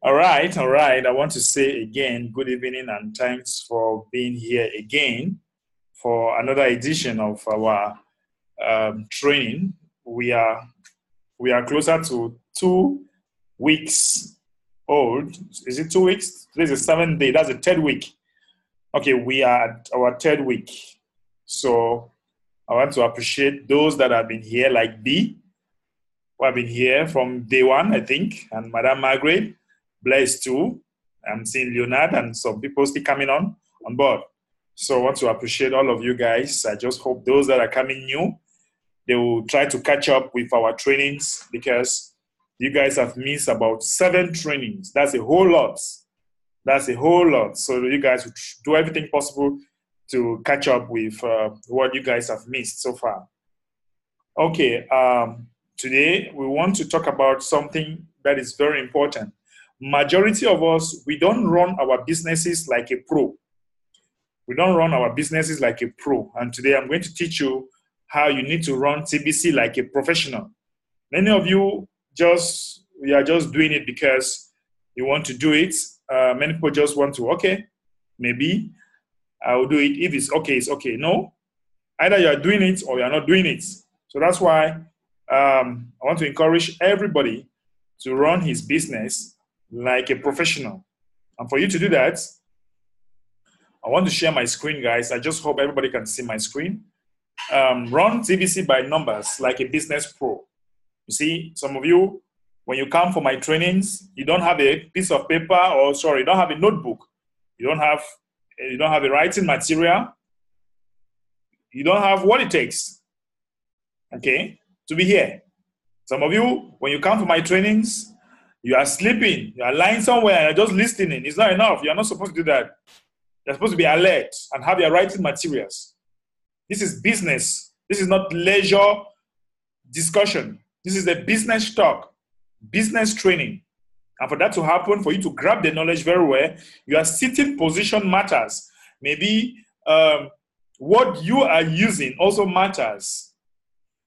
All right, all right. I want to say again, good evening and thanks for being here again for another edition of our training. We are we are closer to 2 weeks old. Is it 2 weeks? Today's the seventh day. That's the third week. Okay, we are at our third week. So I want to appreciate those that have been here, like B, who have been here from day one, I think, and Madam Margaret, Blaise too. I'm seeing Leonard and some people still coming on board. So I want to appreciate all of you guys. I just hope those that are coming new, they will try to catch up with our trainings because you guys have missed about 7 trainings. That's a whole lot. That's a whole lot. So you guys will do everything possible to catch up with what you guys have missed so far. Okay, today we want to talk about something that is very important. Majority of us, we don't run our businesses like a pro. We don't run our businesses like a pro. And today I'm going to teach you how you need to run TBC like a professional. Many of you we are just doing it because you want to do it. Many people just want to, okay, maybe I will do it. If it's okay, it's okay. No, either you are doing it or you are not doing it. So that's why I want to encourage everybody to run his business like a professional. And for you to do that, I want to share my screen, guys. I just hope everybody can see my screen. Run TBC by numbers like a business pro. You see, some of you, when you come for my trainings, you don't have a piece of paper you don't have a notebook. You don't have a writing material. You don't have what it takes, okay, to be here. Some of you, when you come for my trainings, you are sleeping, you are lying somewhere and you're just listening. It's not enough. You're not supposed to do that. You're supposed to be alert and have your writing materials. This is business. This is not leisure discussion. This is a business talk, business training. And for that to happen, for you to grab the knowledge very well, your sitting position matters. Maybe what you are using also matters.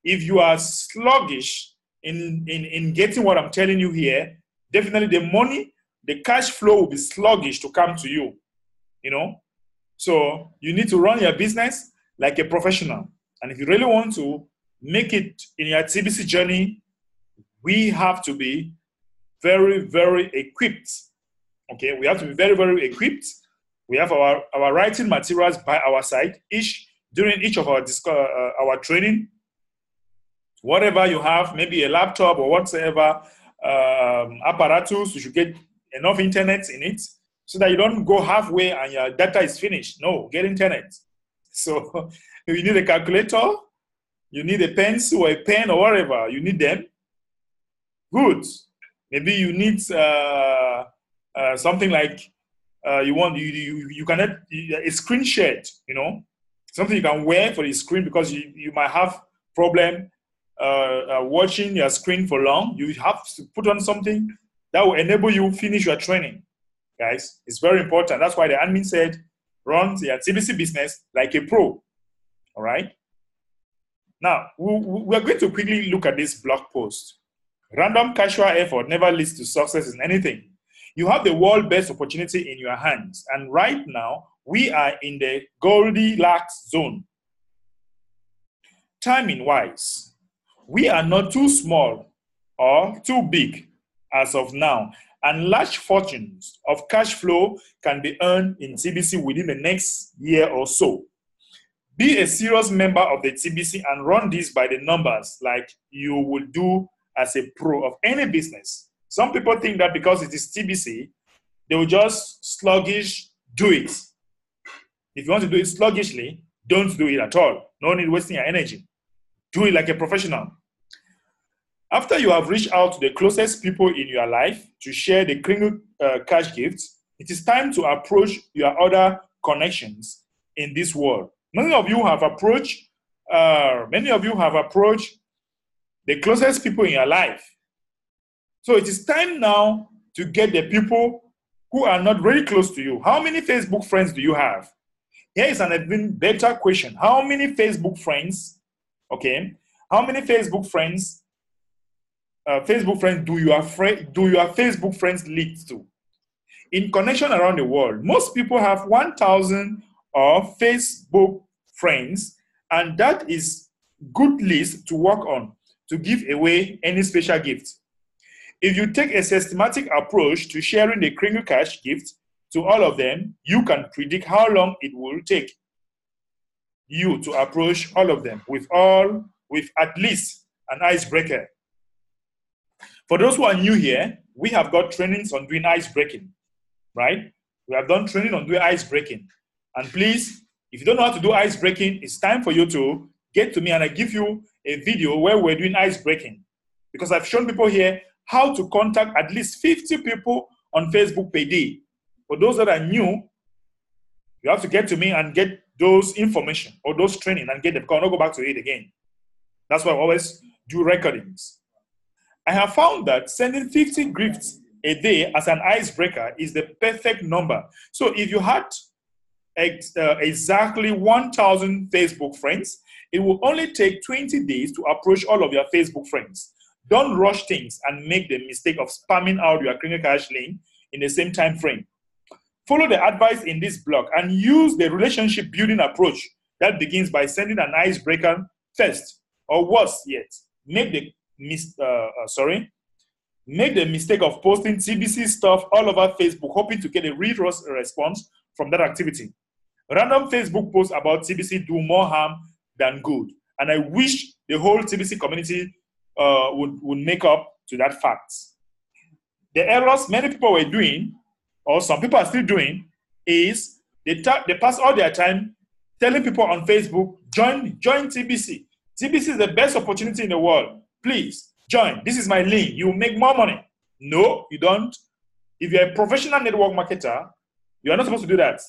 If you are sluggish in getting what I'm telling you here, definitely the money, the cash flow will be sluggish to come to you, you know. So you need to run your business like a professional. And if you really want to make it in your TBC journey, we have to be very, very equipped. Okay, we have to be very, very equipped. We have our writing materials by our side during each of our training. Whatever you have, maybe a laptop or whatever apparatus, you should get enough internet in it so that you don't go halfway and your data is finished. No, get internet. So if you need a calculator, you need a pencil or a pen or whatever, you need them. Good. Maybe you need something like you can have a screen shade, you know, something you can wear for the screen because you might have problem watching your screen for long. You have to put on something that will enable you finish your training, guys. It's very important. That's why the admin said, run your TBC business like a pro. All right. Now we're going to quickly look at this blog post. Random casual effort never leads to success in anything. You have the world best opportunity in your hands. And right now, we are in the Goldilocks zone. Timing-wise, we are not too small or too big as of now. And large fortunes of cash flow can be earned in TBC within the next year or so. Be a serious member of the TBC and run this by the numbers like you would do as a pro of any business. Some people think that because it is TBC, they will just sluggish do it. If you want to do it sluggishly, don't do it at all. No need wasting your energy. Do it like a professional. After you have reached out to the closest people in your life to share the Kringle cash gifts, it is time to approach your other connections in this world. Many of you have approached the closest people in your life. So it is time now to get the people who are not very close to you. How many Facebook friends do you have? Here is an even better question. How many Facebook friends, okay, how many Facebook friends Facebook friends do your Facebook friends lead to? In connection around the world, most people have 1,000 of Facebook friends, and that is good list to work on to give away any special gift. If you take a systematic approach to sharing the Kringle Cash gift to all of them, you can predict how long it will take you to approach all of them with at least an icebreaker. For those who are new here, we have got trainings on doing ice breaking, right? We have done training on doing ice breaking. And please, if you don't know how to do ice breaking, it's time for you to get to me and I give you a video where we're doing ice breaking. Because I've shown people here how to contact at least 50 people on Facebook per day. For those that are new, you have to get to me and get those information or those training and get them. I'll not go back to it again. That's why I always do recordings. I have found that sending 50 gifts a day as an icebreaker is the perfect number. So if you had exactly 1,000 Facebook friends, it will only take 20 days to approach all of your Facebook friends. Don't rush things and make the mistake of spamming out your Kringle Cash link in the same time frame. Follow the advice in this blog and use the relationship building approach that begins by sending an icebreaker first, or worse yet, make the mistake of posting TBC stuff all over Facebook, hoping to get a real response from that activity. Random Facebook posts about TBC do more harm than good, and I wish the whole TBC community would make up to that fact. The errors many people were doing, or some people are still doing, is they pass all their time telling people on Facebook, join TBC. TBC is the best opportunity in the world. Please, join. This is my link. You will make more money. No, you don't. If you're a professional network marketer, you are not supposed to do that.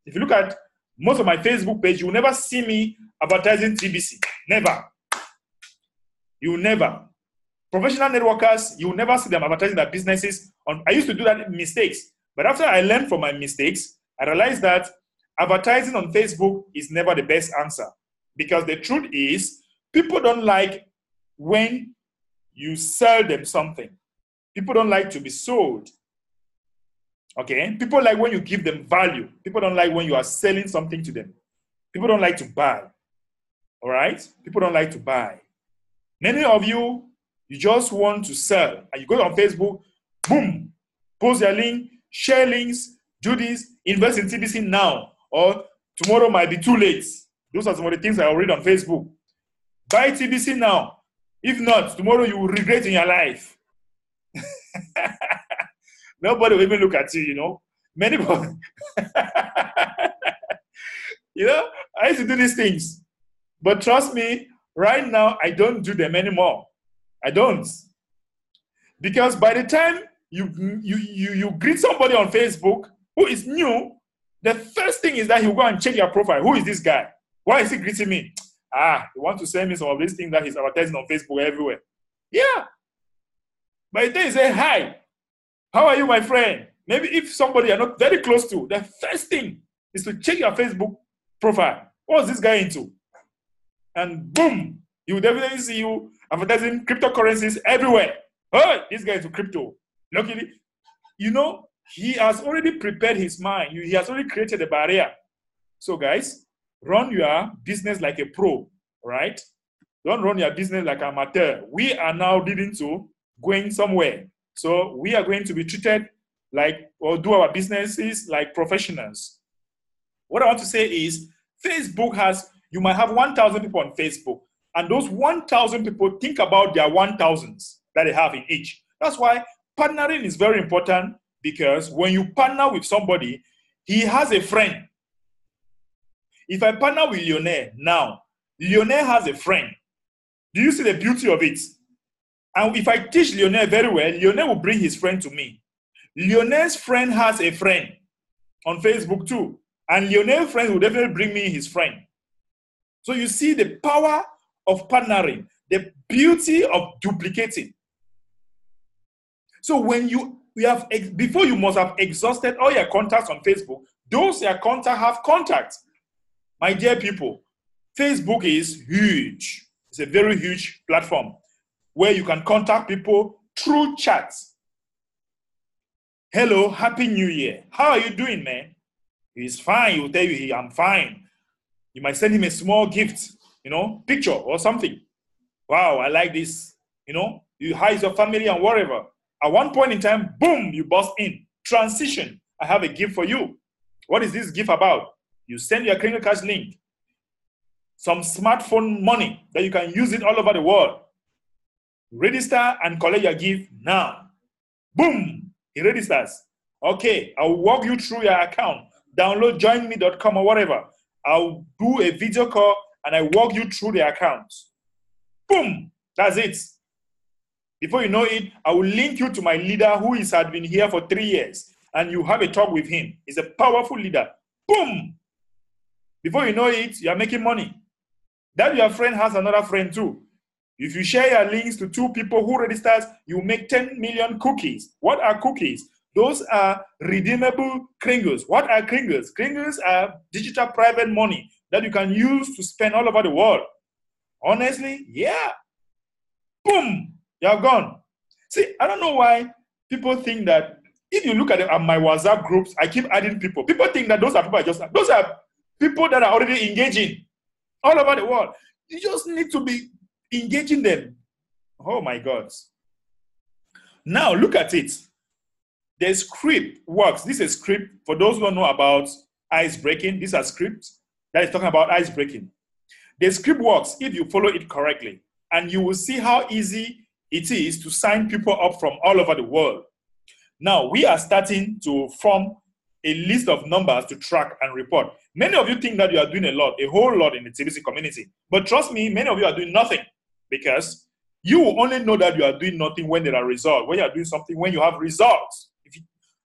If you look at most of my Facebook page, you will never see me advertising TBC. Never. You will never. Professional networkers, you will never see them advertising their businesses. I used to do that mistakes. But after I learned from my mistakes, I realized that advertising on Facebook is never the best answer. Because the truth is, people don't like when you sell them something. People don't like to be sold. Okay? People like when you give them value. People don't like when you are selling something to them. People don't like to buy. All right? People don't like to buy. Many of you, you just want to sell. And you go on Facebook, boom, post your link, share links, do this, invest in TBC now, or tomorrow might be too late. Those are some of the things I read on Facebook. Buy TBC now. If not, tomorrow you will regret in your life. Nobody will even look at you, you know. Many people, you know, I used to do these things. But trust me, right now, I don't do them anymore. I don't. Because by the time you greet somebody on Facebook who is new, the first thing is that he'll go and check your profile. Who is this guy? Why is he greeting me? He wants to send me some of these things that he's advertising on Facebook everywhere. Yeah. By the time you say, hi, how are you, my friend? Maybe if somebody you're not very close to, the first thing is to check your Facebook profile. What's this guy into? And boom, he will definitely see you advertising cryptocurrencies everywhere. Oh, this guy is into crypto. Luckily, you know, he has already prepared his mind. He has already created a barrier. So guys, run your business like a pro, right? Don't run your business like an amateur. We are now leading to going somewhere. So we are going to be treated like, or do our businesses like professionals. What I want to say is, Facebook you might have 1,000 people on Facebook, and those 1,000 people think about their 1,000s that they have in each. That's why partnering is very important, because when you partner with somebody, he has a friend. If I partner with Lionel now, Lionel has a friend. Do you see the beauty of it? And if I teach Lionel very well, Lionel will bring his friend to me. Lionel's friend has a friend on Facebook too. And Lionel's friend will definitely bring me his friend. So you see the power of partnering, the beauty of duplicating. So when before you must have exhausted all your contacts on Facebook, those your contacts have contacts. My dear people, Facebook is huge. It's a very huge platform. where you can contact people through chats. Hello, Happy New Year. How are you doing, man? He's fine. He will tell you, I'm fine. You might send him a small gift, picture or something. Wow, I like this. You hide your family and whatever. At one point in time, boom, you bust in. Transition. I have a gift for you. What is this gift about? You send your credit card link, some smartphone money that you can use it all over the world. Register and collect your gift now. Boom, he registers. Okay, I'll walk you through your account. Download joinme.com or whatever. I'll do a video call and I walk you through the account. Boom, that's it. Before you know it, I will link you to my leader who had been here for 3 years, and you have a talk with him. He's a powerful leader. Boom. Before you know it, you are making money. That your friend has another friend too. If you share your links to 2 people who registers, you make 10 million cookies. What are cookies? Those are redeemable kringles. What are kringles? Kringles are digital private money that you can use to spend all over the world. Honestly, yeah. Boom, you're gone. See, I don't know why people think that if you look at my WhatsApp groups, I keep adding people. People think that those are people that are already engaging all over the world. You just need to be engaging them. Oh my God. Now look at it. The script works. This is a script for those who don't know about ice breaking. These are scripts that is talking about ice breaking. The script works if you follow it correctly, and you will see how easy it is to sign people up from all over the world. Now, we are starting to form a list of numbers to track and report. Many of you think that you are doing a whole lot in the TBC community. But trust me, many of you are doing nothing, because you will only know that you are doing nothing when there are results. When you are doing something, when you have results.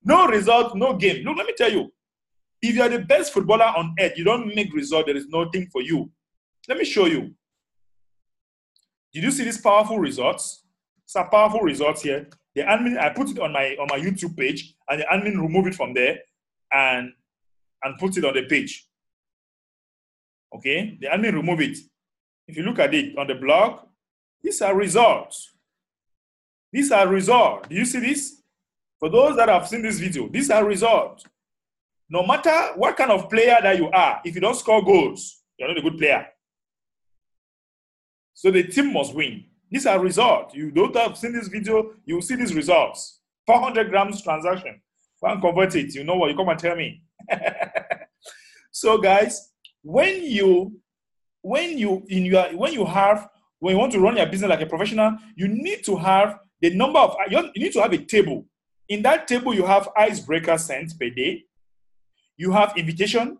No results, no game. Look, let me tell you, if you are the best footballer on earth, you don't make results, there is nothing for you. Let me show you. Did you see these powerful results? Some powerful results here. The admin, I put it on my YouTube page, and the admin remove it from there and put it on the page. Okay, the admin remove it. If you look at it on the blog, these are results. These are results. Do you see this? For those that have seen this video, these are results. No matter what kind of player that you are, if you don't score goals, you're not a good player. So the team must win. These are results. You don't have seen this video, you will see these results. 400 grams transaction. Go and convert it. You know what? You come and tell me. So guys, when you want to run your business like a professional, you need to have the number of, you need to have a table. In that table, you have icebreaker sent per day. You have invitation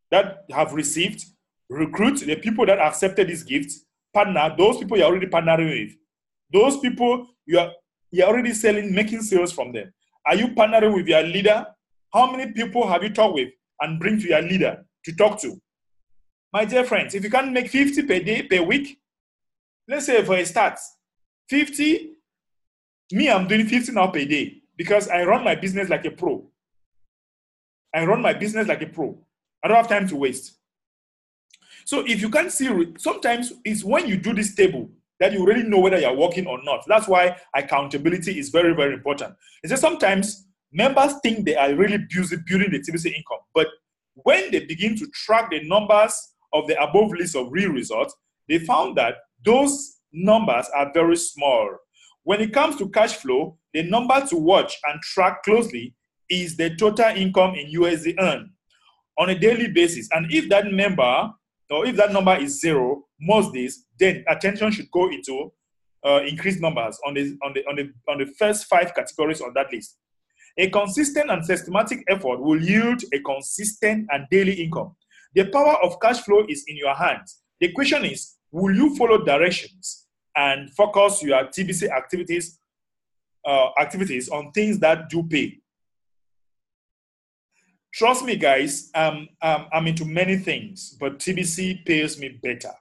that have received, recruit the people that accepted this gift, partner, those people you're already partnering with. Those people you're already selling, making sales from them. Are you partnering with your leader? How many people have you talked with and bring to your leader to talk to? My dear friends, if you can make 50 per day, per week, let's say for a start, 50, me, I'm doing 50 now per day because I run my business like a pro. I run my business like a pro. I don't have time to waste. So if you can't see, sometimes it's when you do this table that you really know whether you're working or not. That's why accountability is very, very important. It's just sometimes members think they are really busy building the TBC income. But when they begin to track the numbers of the above list of real results, they found that those numbers are very small. When it comes to cash flow, the number to watch and track closely is the total income in USD earned on a daily basis. And if that member, or if that number is 0 most days, then attention should go into increased numbers on the first 5 categories on that list. A consistent and systematic effort will yield a consistent and daily income. The power of cash flow is in your hands. The question is, will you follow directions and focus your TBC activities on things that do pay? Trust me, guys, I'm into many things, but TBC pays me better.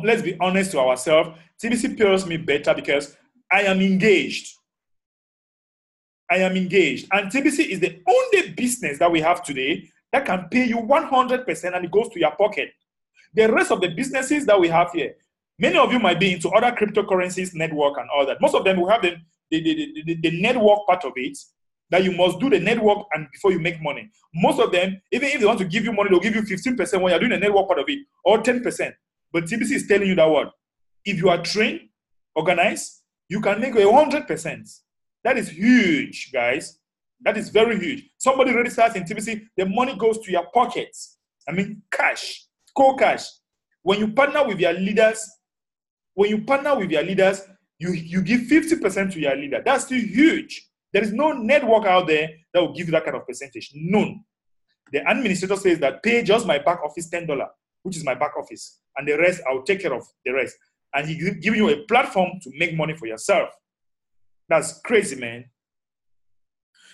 Let's be honest to ourselves. TBC pays me better because I am engaged. I am engaged. And TBC is the only business that we have today that can pay you 100% and it goes to your pocket. The rest of the businesses that we have here, Many of you might be into other cryptocurrencies, network, and all that. Most of them will have the network part of it, that you must do the network and before you make money. Most of them, even if they want to give you money, they'll give you 15% when you're doing the network part of it, or 10%. But TBC is telling you that what? If you are trained, organized, you can make 100%. That is huge, guys. That is very huge. Somebody registers in TBC, the money goes to your pockets. I mean, cash, cold cash. When you partner with your leaders, you give 50% to your leader. That's still huge. There is no network out there that will give you that kind of percentage. None. The administrator says that pay just my back office $10, which is my back office, and the rest, I'll take care of the rest. And he gives you a platform to make money for yourself. That's crazy, man.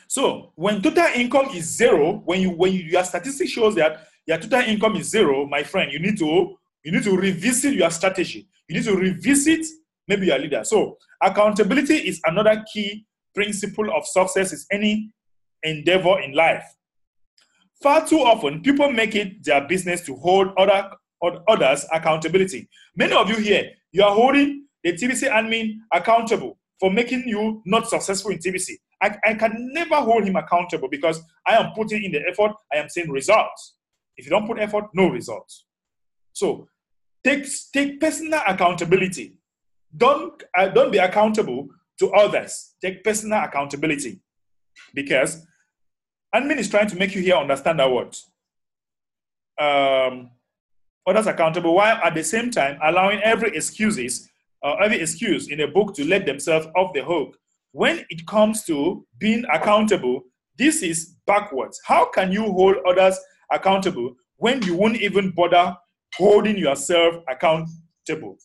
So when total income is zero, when your statistics shows that your total income is zero, my friend, you need to revisit your strategy. You need to revisit maybe your leader. So accountability is another key principle of success in any endeavor in life. Far too often, people make it their business to hold others accountability. Many of you here, you are holding the TBC admin accountable for making you not successful in TBC. I can never hold him accountable because I am putting in the effort, I am seeing results. If you don't put effort, no results. So take personal accountability. Don't be accountable to others. Take personal accountability. Because admin is trying to make you here understand that what? Others accountable, while at the same time allowing every excuse in a book to let themselves off the hook. When it comes to being accountable, this is backwards. How can you hold others accountable when you won't even bother holding yourself accountable?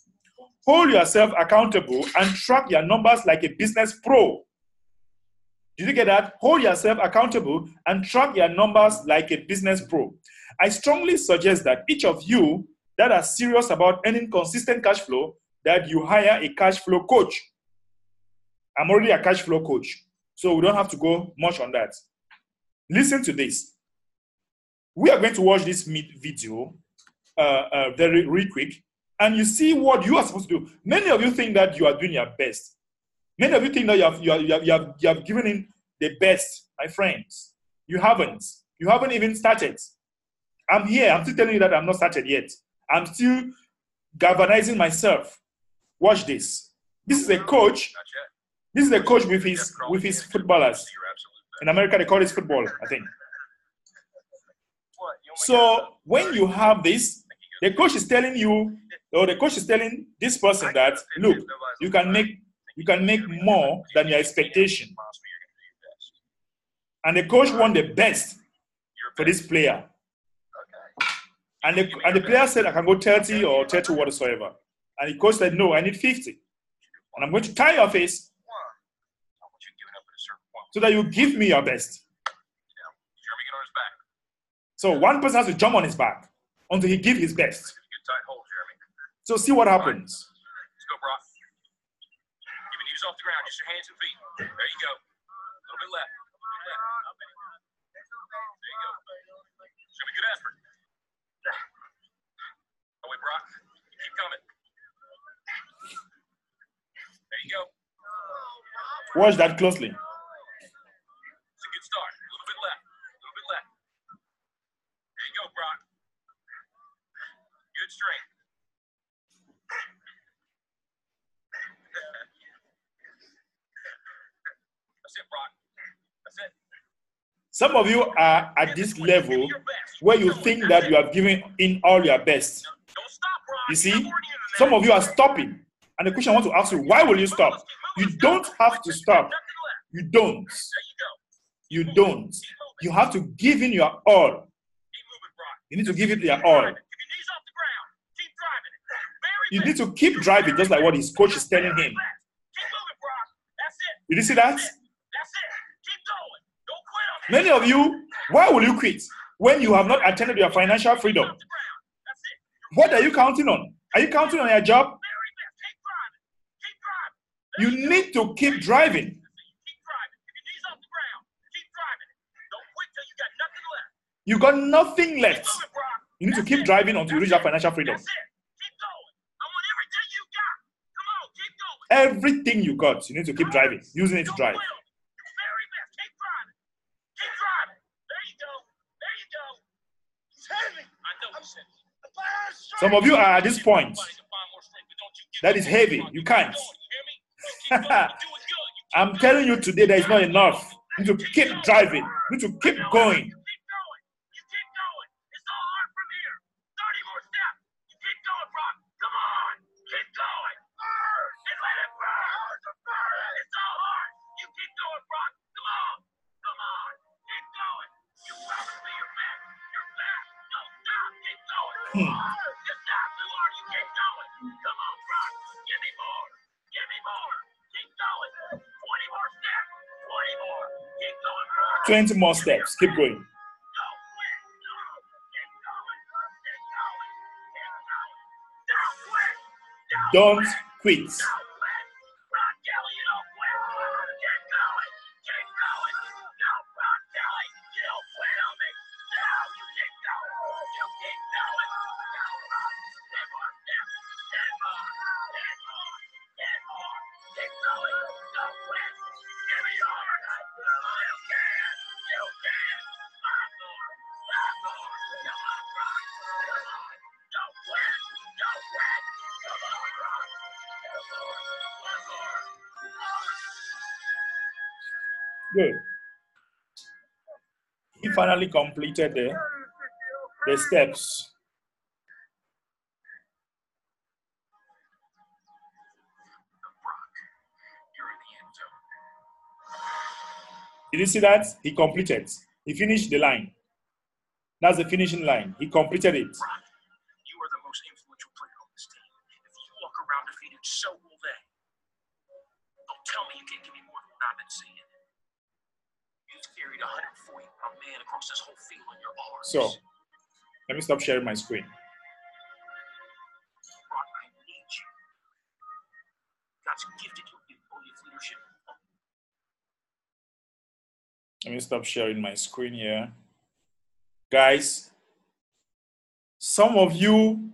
Hold yourself accountable and track your numbers like a business pro. Did you get that? Hold yourself accountable and track your numbers like a business pro. I strongly suggest that each of you that are serious about earning consistent cash flow, that you hire a cash flow coach. I'm already a cash flow coach, so we don't have to go much on that. Listen to this. We are going to watch this video very quick, and you see what you are supposed to do. Many of you think that you are doing your best. Many of you think that you have given in the best, my friends. You haven't. You haven't even started. I'm here. I'm still telling you that I'm not started yet. I'm still galvanizing myself. Watch this. This is a coach. This is a coach with his footballers. In America, they call it football, I think. So when you have this, the coach is telling you, or the coach is telling this person that, look, you can make more than your expectation. And the coach wants the best for this player. And the player said, I can go 30 or 30 whatsoever. And the coach said, no, I need 50. And I'm going to tie your face so that you give me your best. So one person has to jump on his back until he gives his best. So see what happens. Let's go, Brock. Keep your knees off the ground, just your hands and feet. There you go. A little bit left. There you go. Show me good effort. Oh, wait, Brock. Keep coming. There you go. Watch that closely. It's a good start. A little bit left. A little bit left. There you go, Brock. Good strength. That's it, Brock. That's it. Some of you are at this level where you think that you have given in all your best. Don't stop, Brock. You see, some of you are stopping. And the question I want to ask you, why will you stop? You don't have to stop. You don't. You don't. You have to give in your all. You need to give it your all. You need to keep driving, just like what his coach is telling him. Did you see that? Many of you, why will you quit when you have not attained your financial freedom? What are you counting on? Are you counting on your job? You need to keep driving. You got nothing left. You need to keep driving until you reach that financial freedom. Everything you got, you need to keep driving, using it to drive. Very best. Keep driving. Keep driving. There you go. There you go. It's heavy. I know it's heavy. Some of you are at this point. That is heavy. You can't. I'm telling you today, there is not enough. You need to keep driving. You need to keep going. Hmm. 20 more steps. Keep going. Don't quit. Good. He finally completed the steps. Did you see that? He completed. He finished the line. That's the finishing line. He completed it. You are the most influential player on this team. If you walk around defeated, so will they. Don't tell me you can't give me more than what I've been seeing. You've carried 140-pound man across this whole field on your arms. So, let me stop sharing my screen. Brock, I need you. God's gifted you with leadership. Let me stop sharing my screen here. Guys, some of you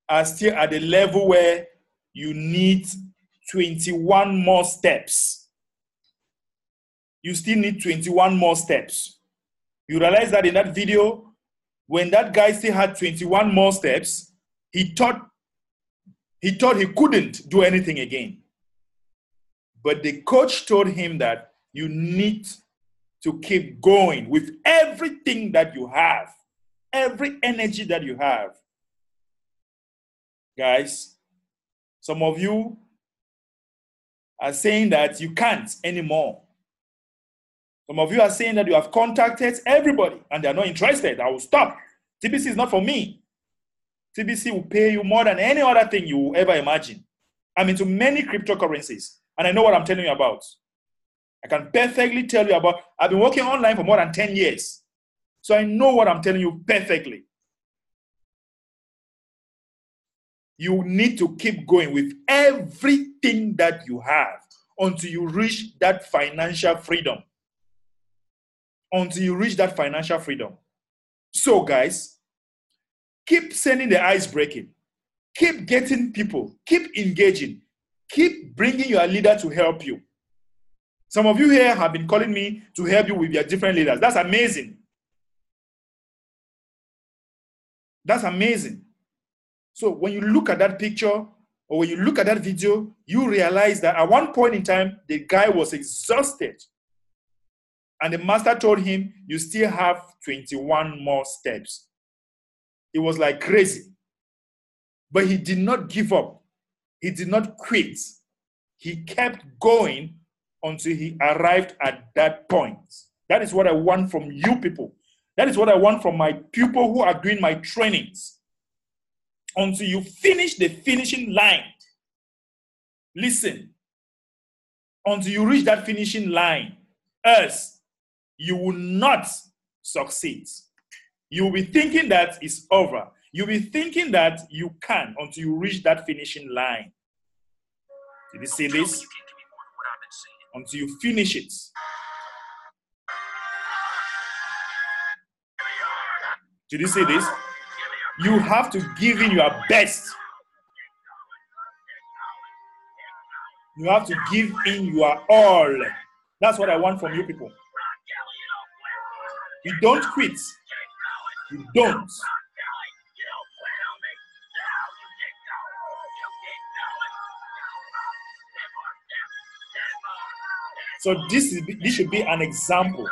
are still at the level where you need 21 more steps. You still need 21 more steps. You realize that in that video, when that guy still had 21 more steps, he thought he couldn't do anything again. But the coach told him that you need to keep going with everything that you have, every energy that you have. Guys, some of you are saying that you can't anymore. Some of you are saying that you have contacted everybody and they're not interested. I will stop. TBC is not for me. TBC will pay you more than any other thing you will ever imagine. I'm into many cryptocurrencies and I know what I'm telling you about. I can perfectly tell you about, I've been working online for more than 10 years. So I know what I'm telling you perfectly. You need to keep going with everything that you have until you reach that financial freedom. Until you reach that financial freedom. So guys, keep sending the ice breaking. Keep getting people. Keep engaging. Keep bringing your leader to help you. Some of you here have been calling me to help you with your different leaders. That's amazing. That's amazing. So when you look at that picture or when you look at that video, you realize that at one point in time, the guy was exhausted. And the master told him, you still have 21 more steps. It was like crazy. But he did not give up. He did not quit. He kept going until he arrived at that point. That is what I want from you people. That is what I want from my people who are doing my trainings. Until you finish the finishing line. Listen. Until you reach that finishing line, else you will not succeed. You will be thinking that it's over. You'll be thinking that you can until you reach that finishing line. Did you see this? Until you finish it. Did you see this? You have to give in your best. You have to give in your all. That's what I want from you people. You don't quit. You don't. So this should be an example.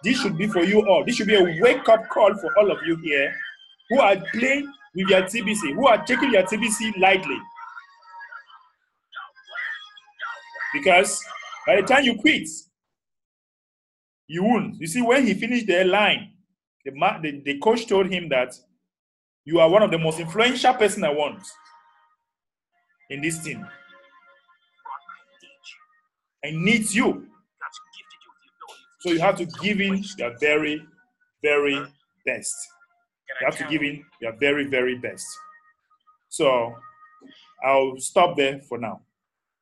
This should be for you all. This should be a wake-up call for all of you here who are playing with your TBC, who are taking your TBC lightly. Because by the time you quit, you won't. You see, when he finished the line, the coach told him that you are one of the most influential person I want in this team. I need you. So you have to give in your very, very best. You have to give in your very, very best. So I'll stop there for now.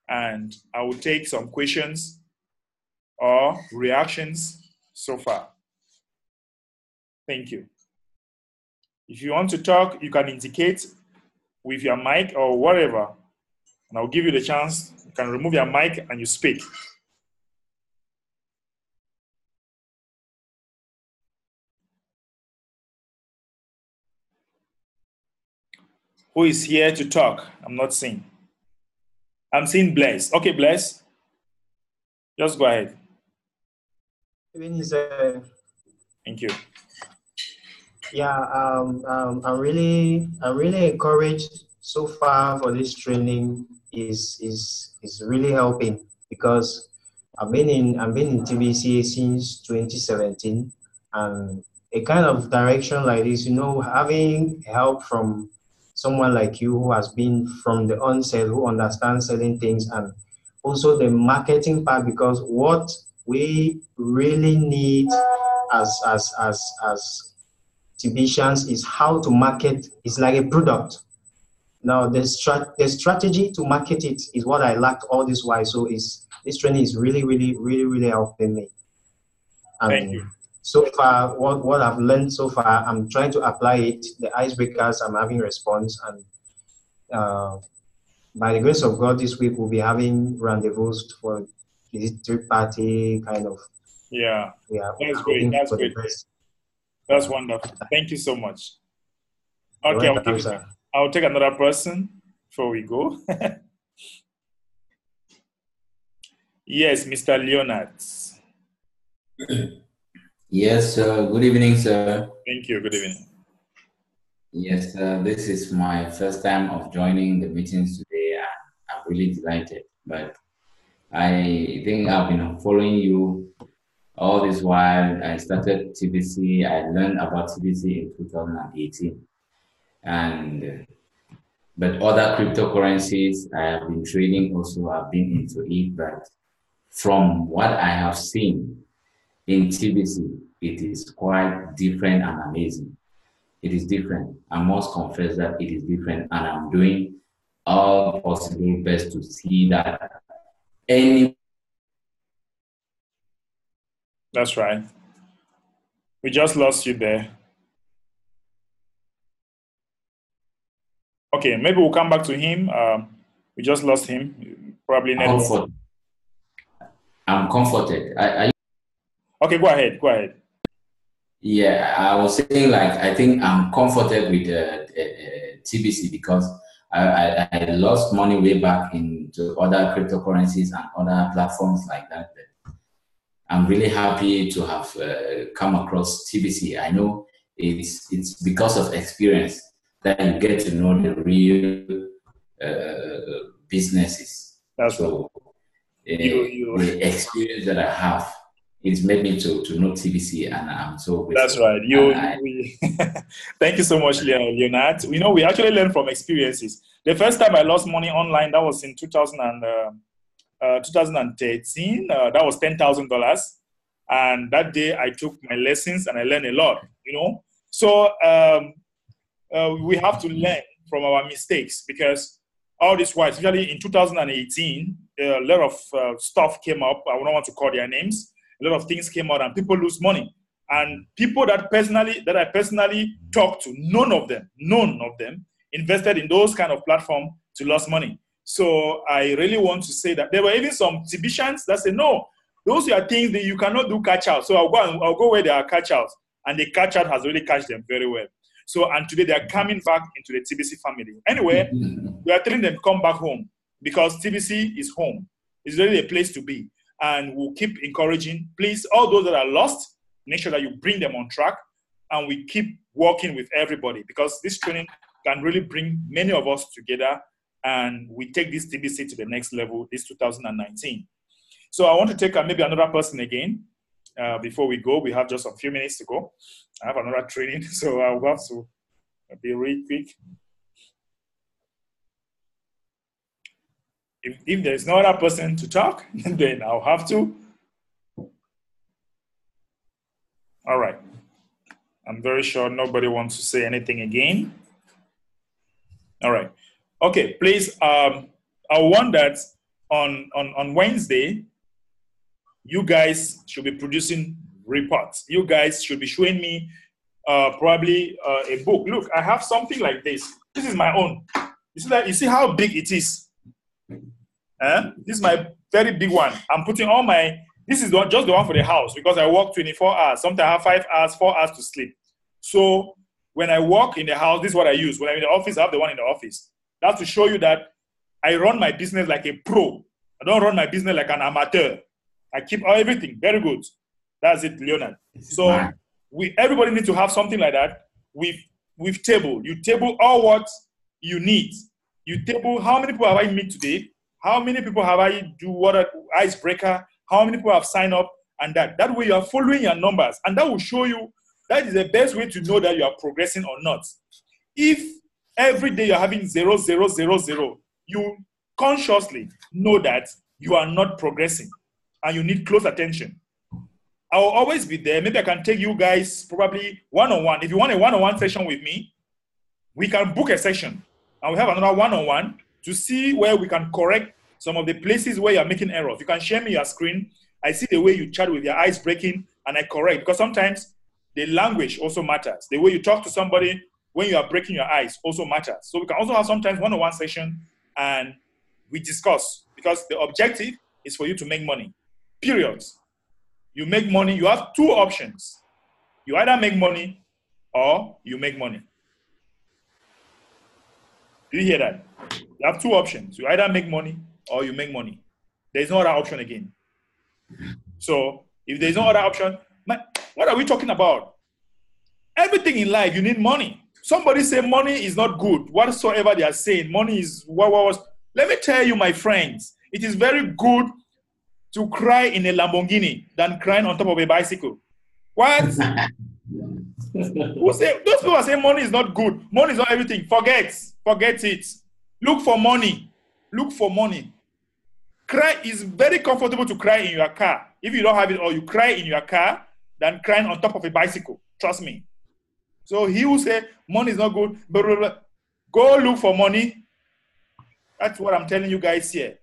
And I will take some questions or reactions so far. Thank you. If you want to talk, you can indicate with your mic or whatever, and I'll give you the chance. You can remove your mic and you speak. Who is here to talk? I'm not seeing. I'm seeing Bless. Okay, Bless. Just go ahead. Thank you. Yeah, I'm really encouraged so far for this training. Is really helping because I've been in TBC since 2017, and a kind of direction like this, you know, having help from someone like you who has been from the onset, who understands certain things, and also the marketing part, because what we really need as TBCians is how to market. It's like a product. Now the strategy to market it is what I lacked all this while. So this training is really helping me. And thank you. So far, what I've learned so far, I'm trying to apply it. The icebreakers, I'm having response, and by the grace of God, this week we'll be having rendezvous for the three-party kind of. Yeah, that's great. That's great. That's wonderful. Thank you so much. Okay, I'll take another person before we go. Yes, Mr. Leonard. Yes, good evening, sir. Thank you. Good evening. Yes, this is my first time of joining the meetings today. I'm really delighted, but I think I've been following you all this while. I started TBC. I learned about TBC in 2018, but other cryptocurrencies I have been trading also. I've been into it, but from what I have seen in TBC, it is quite different and amazing. It is different. I must confess that it is different, and I'm doing all possible best to see that any. That's right. We just lost you there. Okay, maybe we'll come back to him. We just lost him. Probably next. I'm comforted. Okay, go ahead. Go ahead. Yeah, I was saying, like, I think I'm comforted with TBC because I lost money way back into other cryptocurrencies and other platforms like that. But I'm really happy to have come across TBC. I know it's because of experience that you get to know the real businesses. That's so the experience that I have, it's made me to know TBC, and I'm so grateful. That's right. Thank you so much, Leonard. You know, we actually learn from experiences. The first time I lost money online, that was in 2013. That was $10,000. And that day I took my lessons and I learned a lot, you know. So we have to learn from our mistakes, because all this while, especially in 2018, a lot of stuff came up. I don't want to call their names. A lot of things came out and people lose money. And people that I personally talked to, none of them invested in those kind of platforms to lose money. So I really want to say that there were even some Tibicians that say, no, those are things that you cannot do catch out. So I'll go where there are catch outs, and the catch out has really catched them very well. So, and today they are coming back into the TBC family. Anyway, we are telling them to come back home because TBC is home. It's really a place to be. And we'll keep encouraging. Please, all those that are lost, make sure that you bring them on track, and we keep working with everybody because this training can really bring many of us together, and we take this TBC to the next level this 2019. So I want to take maybe another person again. Before we go, we have just a few minutes to go. I have another training, so I'll have to be really quick. If there's no other person to talk, then I'll have to. All right. I'm very sure nobody wants to say anything again. All right. Okay, please, I want that on Wednesday, you guys should be producing reports. You guys should be showing me probably a book. Look, I have something like this. This is my own. You see how big it is? This is my very big one. I'm putting all my, this is just the one for the house because I work 24 hours. Sometimes I have 5 hours, 4 hours to sleep. So when I work in the house, this is what I use. When I'm in the office, I have the one in the office. That's to show you that I run my business like a pro. I don't run my business like an amateur. I keep everything. Very good. That's it, Leonard. So everybody needs to have something like that with table. You table all what you need. You table how many people have I met today? How many people have I do what icebreaker? How many people have signed up? And that way you are following your numbers. And that will show you, that is the best way to know that you are progressing or not. If every day you're having 0, 0, 0, 0, you consciously know that you are not progressing and you need close attention. I will always be there. Maybe I can take you guys probably one-on-one. If you want a one-on-one session with me, we can book a session and we have another one-on-one to see where we can correct some of the places where you're making errors. You can share me your screen. I see the way you chat with your eyes breaking and I correct, because sometimes the language also matters. The way you talk to somebody when you are breaking your eyes also matters. So we can also have sometimes one-on-one session and we discuss, because the objective is for you to make money, period. You make money, you have 2 options. You either make money or you make money. Do you hear that? You have 2 options. You either make money or you make money. There's no other option again. So if there's no other option, what are we talking about? Everything in life, you need money. Somebody say money is not good. Whatsoever they are saying, money is what. Let me tell you, my friends, it is very good to cry in a Lamborghini than crying on top of a bicycle. What? Those people are saying money is not good. Money is not everything. Forget it. Look for money. Look for money. Cry is very comfortable to cry in your car. If you don't have it or you cry in your car than crying on top of a bicycle. Trust me. So he will say money is not good. Blah, blah, blah. Go look for money. That's what I'm telling you guys here.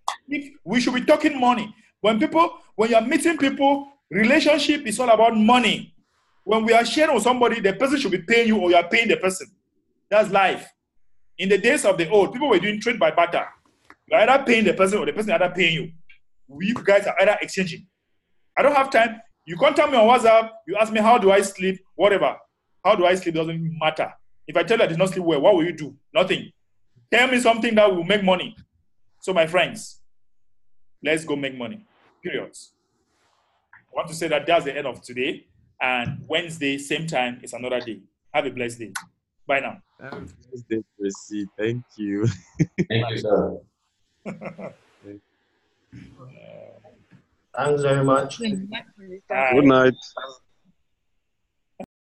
We should be talking money. When you're meeting people, relationship is all about money. When we are sharing with somebody, the person should be paying you or you are paying the person. That's life. In the days of the old, people were doing trade by barter. You're either paying the person or the person either paying you. We guys are either exchanging. I don't have time. You contact me on WhatsApp. You ask me, how do I sleep? Whatever. How do I sleep doesn't matter. If I tell you I did not sleep well, what will you do? Nothing. Tell me something that will make money. So my friends, let's go make money. Period. I want to say that that's the end of today. And Wednesday, same time, is another day. Have a blessed day. Bye now. Have a blessed day, Tracy. Thank you. Thank you, sir. Thanks very much. Good night.